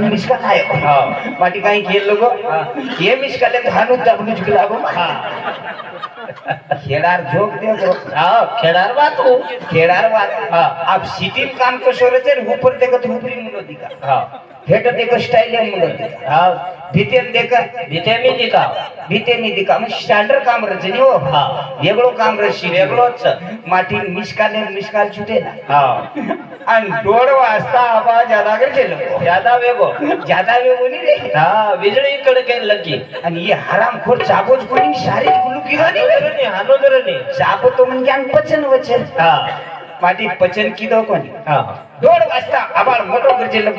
मिसका नाही माटी काही केलं लोक हे मिसकाले धानूच दाबून चुकला गो खेडार झोक दे खेडार बात हो खेडार बात आप सिटी में काम कसोरे से ऊपर देखत ऊपरी मुंडो दिखा हेट देखो स्टाइल है मुंडो दिखा भीते देखा भीते में दिखा मग स्टँडर्ड काम रचनी हो वेगळो काम रची वेगळोच माटी मिसकाल छुटे ना आणि 1:30 वाजता आवाज ज्यादा करते लोक ज्यादा वेगो नाही रे वीजळी कडके लगी आणि हे हरामखोर चाबोज कोणी सारी गुलुकी गाणी हानो दरने चाबो तो म्हणजे आणि पचन वचन माटी पचन कीदो कोणी 1:30 वाजता आबाळ मोठो करते लोक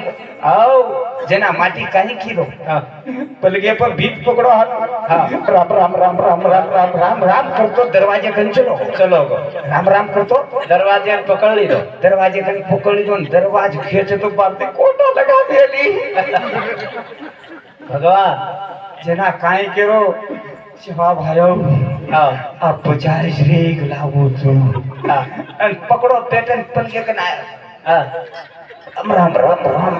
जना माटी काही कीदो पलगे पर भीत पकड़ो हाथ राम राम राम राम राम राम राम राम करतो दरवाजे कन चलो राम राम करतो दरवाजे पकड़ ली दो दरवाजे कन पकड़ ली दो दरवाज खेचे तो बालते कोटा लगा देली भगवान जना काय केरो शिवा भायो आप बजार रे लागो तो पकड़ो पेटन पलगे कन राम राम राम राम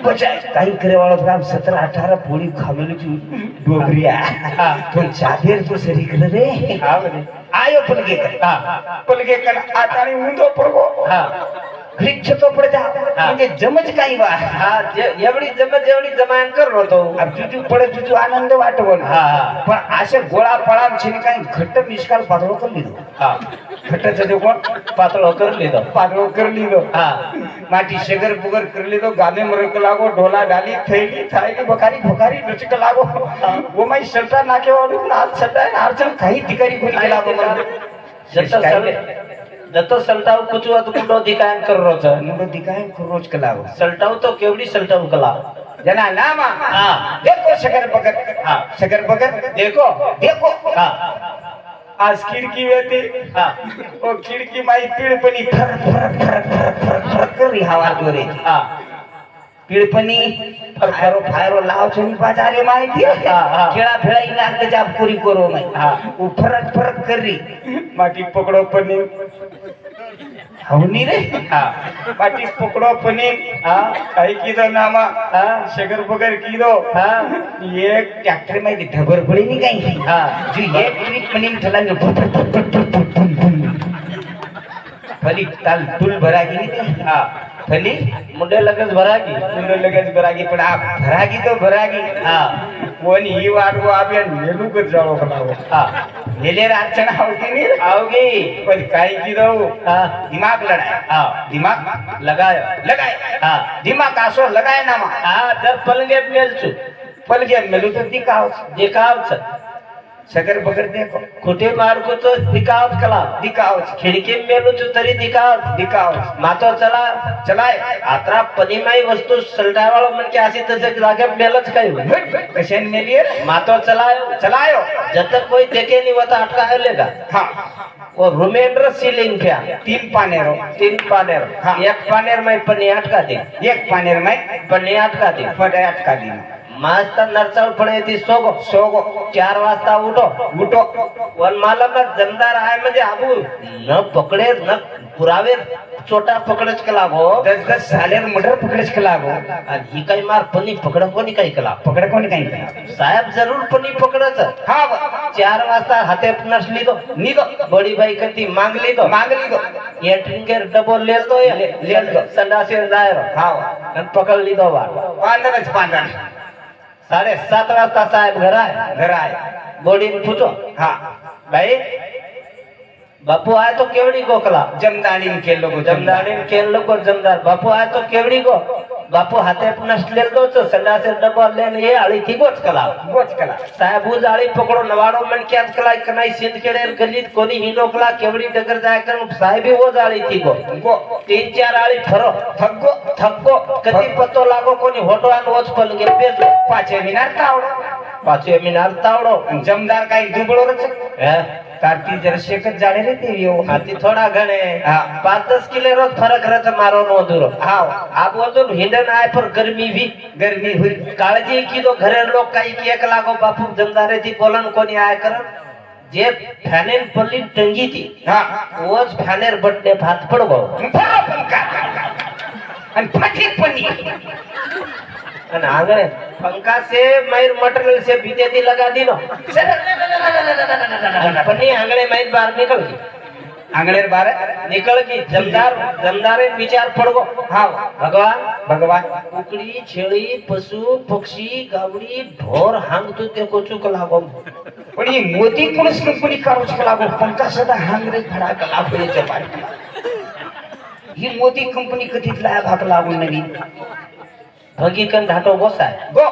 बचाय काही करे वाला राम 17-18 पोळी खामेली डोगरिया तो चादर तो सरी कर रे आयो पलगे कर आता आणि मुंडो पडगो रिक्ष तो पडता म्हणजे जमच काही वा एवढी जमायन करलो तो अब तुझू पडे तुझू आनंद वाटवण पण असे गोळा पळा छिने काही घट्ट मिसकाल पातळो कर लिदो घट्टच जो कोण पातळो कर लिदो माटी शेगर पुगर कर लिदो गाने मरक लागो ढोला डाली थैली थायली बकारी नचक लागो वो माई शर्टा नाके वाडू नाच सटा अर्चन काही ठिकाणी कोणी लागो जतो सल्टाव कुचवा तो मुंडो दिकायन कर रोज कलाव सल्टाव तो केवडी सल्टाव कला जना नामा देखो शकर बगर देखो आज खिड़की वेती ओ खिड़की माई पिळपणी फरक करी हवा जोरे पिळपणी फायरो लाव छनी बाजारे माहिती खेळा फेळाई लागते जाब पुरी करो माई उ फरक करी माटी पकड़ो पनी हवनी रे माटी पकड़ो पनी काही कीदो नामा शगर बगर कीदो एक ट्रॅक्टर मध्ये ढबर पडी नी काही जो एक ट्रिप पनी थला फली ताल टूल भरागी फली मुंडे लगच भरागी पण आप भरागी कोणी ही वाटगो आपल्या नेलू कर जाओ नेले राचना आवगी पण काही कीदो दिमाग लगाय दिमाग आसो लगाय ना जर पलगे मेलू तो दिखावच शकर बगर देखो कुठे मारको तो दिखावच खिडकी मेलू तो तरी दिखावच मातो चलाय आत्रा पनीमाई वस्तू सलटावाळो म्हणजे अशी तसे जागे मेलच काही कशेन मेली मातो चलायो जब तक कोई देखे नहीं वता अटका लेगा वो रुमेंद्र सीलिंग क्या 3 पानेरो एक पानेर में पनी अटका दे एक पानेर में पनी अटका दे मास्ता नरचाळ पडे ती सोगो 4 वाजता उठो वन मालक जमदार आहे म्हणजे आबू न पकडे न पुरावे छोटा पकडच के लागो 10 सालेर मर्डर पकडच के लागो आणि ही काही मार पनी पकड कोणी काही साहेब जरूर पनी पकडच 4 वाजता हाते नसली तो निदो बडी बाई कती मांगली दो एंट्रिंगेर डबल लेल दो संडासे जायरो आणि पकडली दो पांढरच 7:30 वाजता साहेब घर आए बॉडी पूछो भाई बापू आए तो केवड़ी गोकला जमदानी के लोगो जमदार बापू आए तो केवड़ी गो बापू हाथे नसलेल दो तो संडासे डबल लेन ये आळी थी गोच कला साहेब उज आळी पकड़ो नवाड़ो मन क्यात कला कनाई सिंध केडेर गलीत कोनी हिंडोकला केवड़ी डगर जाय कर साहेब ही वो आळी थी गो 3-4 आळी फरो थक्को कती पतो लागो कोनी होटो आन वच पल गे बेजो 5 मिनार तावड़ो जमदार काही दुबळो रच कार्ती जरशेकत जाणे रे ते यो हाती थोडा घणे 5-10 किलो रोज फरक रच मारो नो दूर आप वजन हिंडन आए पर गर्मी हुई काळजी की तो घरे लोक काही की एक लागो बापू जमदारे थी बोलन कोणी आय कर जे फॅनेन पल्ली टंगी थी वोच फॅनेर बटने भात पडगो आणि फाटीक पन्नी અને આગળ પંખા से મયુર મટીરિયલ से બીજેથી લગા દીનો પન્ની આંગણે મયુર બહાર નીકળ ગઈ आंगणेर बार निकल गई जमदारे विचार पड़गो हाँ भगवान भगवान कुकड़ी छेड़ी पशु पक्षी गावड़ी ढोर हांग तो देखो चुक लागो पण ही मोदी कुणस कंपनी कारोच लागो पंका सदा हांगरे फडा कला पडेचे पाठी ही मोदी कंपनी कधीच लाया भाग लागून नवी भंगी कन ढाटो गोसाय गो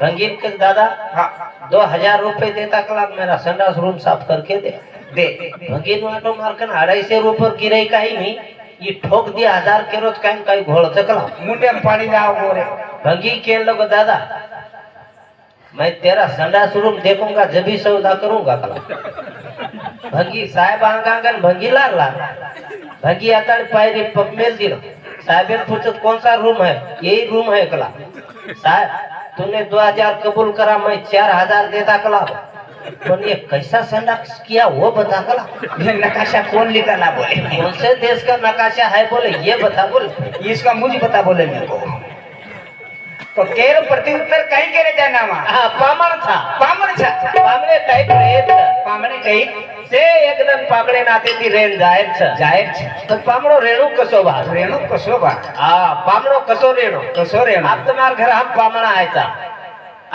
रंगीन के दादा हाँ 2000 रुपए देता कलाक मेरा संडास रूम साफ करके दे दे भंगीन वाटो मारकन 250 रुपये गिराई काही नहीं ये ठोक दिया 1000 के रोज काही काही घोळ चकला मुंडे में पानी लाओ गोरे भंगी के लोग दादा मैं तेरा संडास रूम देखूंगा जब भी सौदा करूंगा कला भंगी साहेब आंगांगन भंगी लाला भंगी आता पायरी पकमेल दिलो साहब ने पूछा कौन सा रूम है यही रूम है कला साहब तूने 2000 कबूल करा मैं 4000 देता कला पण ये कैसा संडास किया वो बता कला ये नकाशा कौन निकाला बोले कौन से देश का नकाशा है बोले ये बता बोले इसका मुझे बता बोले मेरे को तो केर प्रत्युत्तर काही केले त्या नामा हाँ पामर था पामरे टाइप रेत पामणे काही से एकदम पामणे नाते ती रेन जाहेर छ जाहीर छे तो पामड़ो रेणु कसो बा रेणू कसो बा हाँ पामड़ो कसो रेणु कसो रेणू आप तुम्हार घर हम पामणा आयता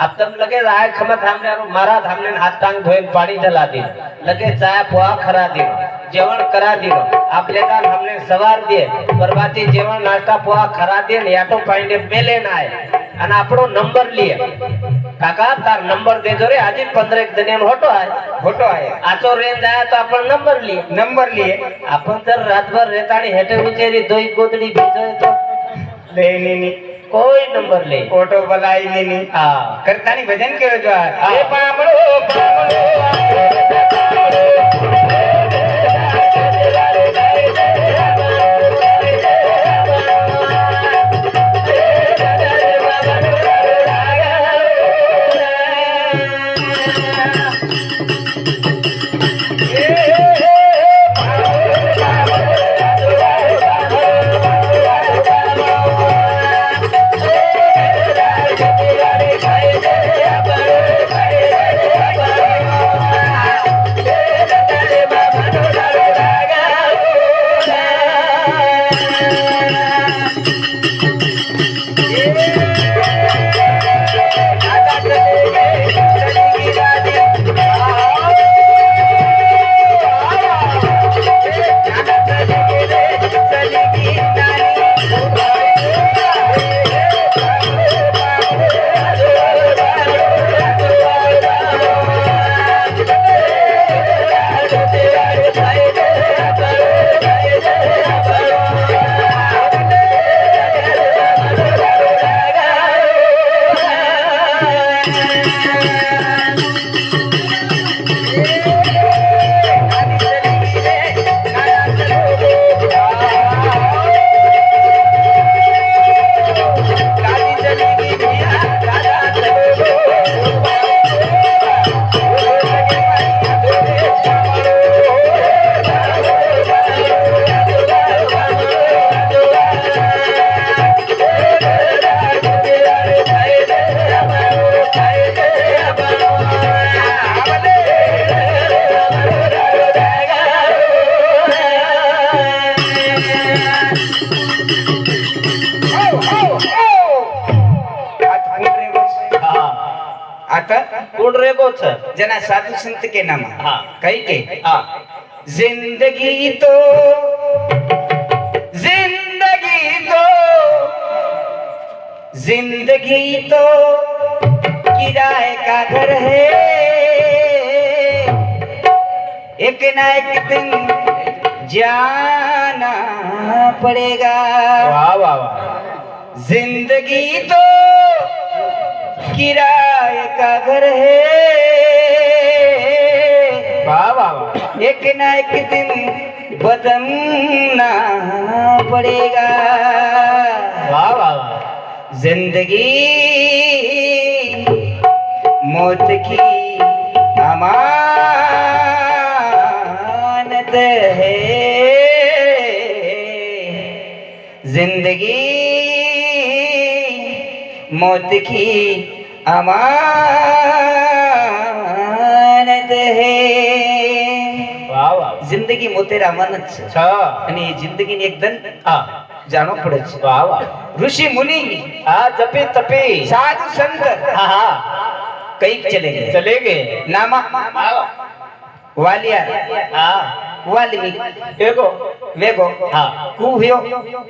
अब तुम लगे आए खमत हमने महाराज हमने हाथ टांग धोए पानी जला दी लगे चाय पोहा खरा दी जेवण करा दिलो आपले दान हमने सवार दिए बरबाती जेवण नाश्ता पोहा खरा दिए ने याटो पाइने मेले ना आए અને આપણો નંબર લીએ કાકા તાર નંબર દેજો રે આજે 15 એક દિન હોટો આય આચો રેન્જ આયા તો આપણ નંબર લીએ આપણ तर रातभर रेताणी हेटे उचेरी दोई गोदड़ी भीजो तो लेनी नी कोई नंबर ले ऑटो बलाई नी हां करतानी भजन केरो जो ए जना साधु संत के नाम हाँ कही के हाँ जिंदगी तो किराए का घर है एक ना एक दिन जाना पड़ेगा वाह वाह वाह जिंदगी तो किराए का घर है वाह वाह वाह एक ना एक दिन बदलना पड़ेगा वाह वाह वाह जिंदगी मौत की अमानत है जिंदगी मौत की अमानत है વાહ વાહ જિંદગી મોતેર અમાનત છે છ અને એ જિંદગીની એક દન હા જાણવો પડે છે વાહ વાહ ઋષિ મુનિ હા જપી તપી સાધુ સંત હા હા કઈક ચલે ગए ચલે ગए નામા વાલિયા હા વાલ્મીક એગો વેગો હા કુહ્યો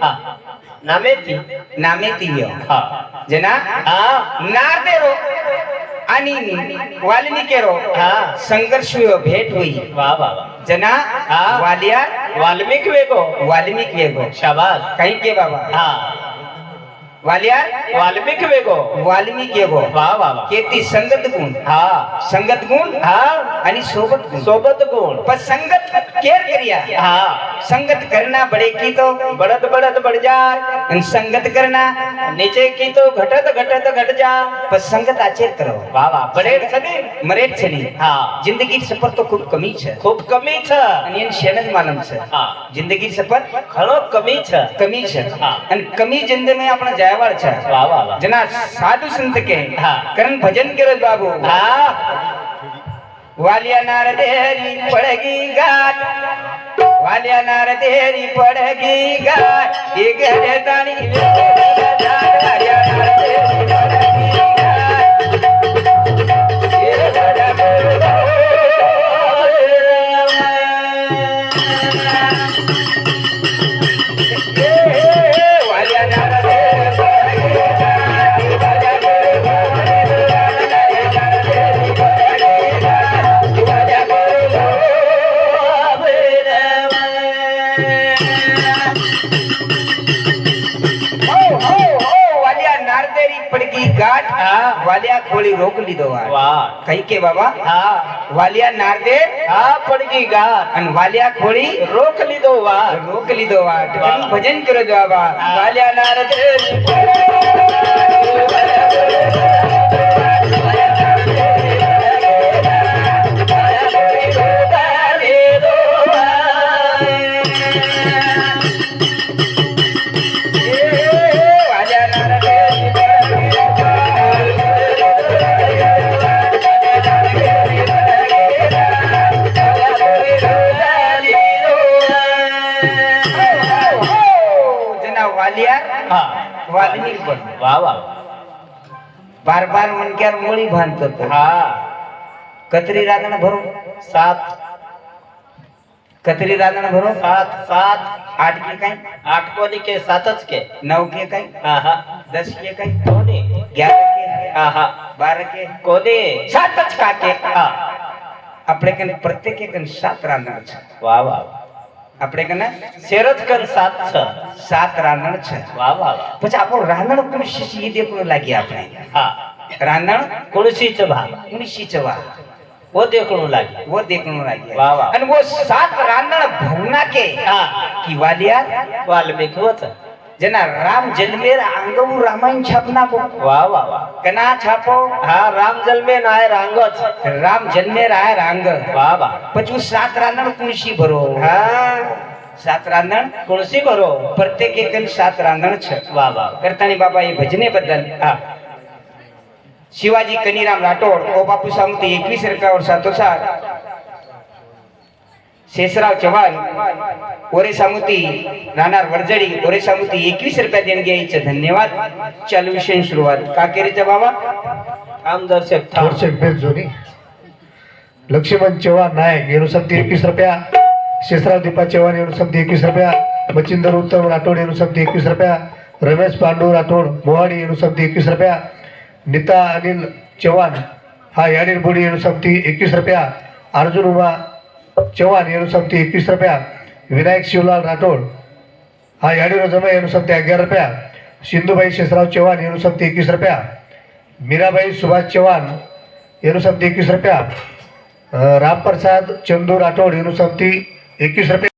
હા નામેથી નામે તીવ્યો હા જેના હા નારદેરો आणि वाल्मिकेरो હા संघर्ष हुयो भेट हुई વાહ વાહ વાહ जना હા. वालिया વાલ્મીક વેગો वाल्मीक वेगो શાબાશ कहीं के बाबा હા वालिया વાલ્મીક વેગો वाल्मीक वेगो વાહ વાહ વાહ केती संगत गुण હા संगत गुण હા आणि सोबत गुण सोबत गुण पण संगत केर करिया હા संगत करना बड़े की तो बढ़त बढ़त बढ़ जाए आणि संगत करना नीचे की तो घटत घटत घट जा पण संगत आचेर करो वाह वाह बड़े छने मरेट छली હા जिंदगी सफर तो खूप कमी છે खूप कमी छ आणि એને શેનજ માલમ છે હા जिंदगी सफर ઘણો કમી छ कमी છે હા. અને कमी जिंदगी में આપણે જાયવાળ છે વાહ વાહ વાહ जना साधु संत के હા. करण भजन करे बाबू હા वालिया नारदेरी पड़गी घाट वालिया नारदेरी पड़गी घाट ये गरे ताणी वालिया नारदेरी पड़गी घाट ये बड़ा वालिया नारदेरी पड़गी घाट पड़गी घाट હા वालिया खोली रोक लीधो વાહ कही के बाबा હા वालिया नारदे હા પડગી ગાત અને વાલિયા ખોળી રોક લીધો વાત રોક લીધો વાટ વાહ. ભજન કરો જો બાબા હા. વાલિયા નારદે वालिया હા वाल्मिक पण વાહ વાહ बार बार मनक्यार मोळी बांधतो तो હા कतरी राधण भरो સાત कतरी राधण भरो સાત સાત 8 के काही આઠ કોની કે સાત જ કે 9 के काही હા હા 10 के काही કોની 11 के હા હા 12 के કોની 7 च काके હા આપણે કન પ્રત્યેક એકન 7 રાંધણ છે વાહ વાહ આપણે કને શેરજ કન સાત છ 7 રાંધણ છે વાહ વાહ વાહ પછી આપણો રાંધણ કોણ શીશી એ દેખણું લાગી આપણે હા રાંધણ કુણસી ચભા કોણ શીચવા वो देखणू लागे वो देखणं लागे वाह, वाह. आणि वो 7 रांधण भरणा के हा की वालिया वाल्मिक होत जना राम जन्मेर अंगऊ रामायण छापना को वाह वाह वाह कना छापो हा राम जन्मे नाय रांगच राम जन्मेर आहे रांग वाह वाह પછી 7 રાંધણ કુણસી ભરો हा 7 રાંધણ कुणसी भरो प्रत्येक एकन 7 રાંધણ છે वाह वाह करतानी बाबा हे भजने बद्दल हा शिवाजी कनीराम राठोड ओ बापू सामंती 21 रुपयावर सातोसात शेषराव चव्हाण ओरे सामुती राहणार वरजडी ओरे सामुती 21 रुपया देणगी यायचं धन्यवाद चालू विषय सुरुवात का केरीचा बाबा आमदर्शक थोरशेक बेजोनी लक्ष्मण चव्हाण नायक येनुसंती 21 रुपया शेषराव दीपा चव्हाण येनुसंती 21 रुपया मच्छिंदर उत्तम राठोड येनुसंती 21 रुपया रमेश पांडू राठोड मोहाडी येनुसंती 21 रुपया नीता अनिल चव्हाण हा याडीर बोडी येनुसंती 21 रुपया अर्जुन उमा चव्हाण येनुसंती 21 रुपया विनायक शिवलाल राठोड हा याडीर जमा येनुसंती 11 रुपया सिंधुबाई शेषराव चव्हाण येनुसंती 21 रुपया मीराबाई सुभाष चव्हाण येनुसंती 21 रुपया रामप्रसाद चंदू राठोड येनुसंती 21 रुपया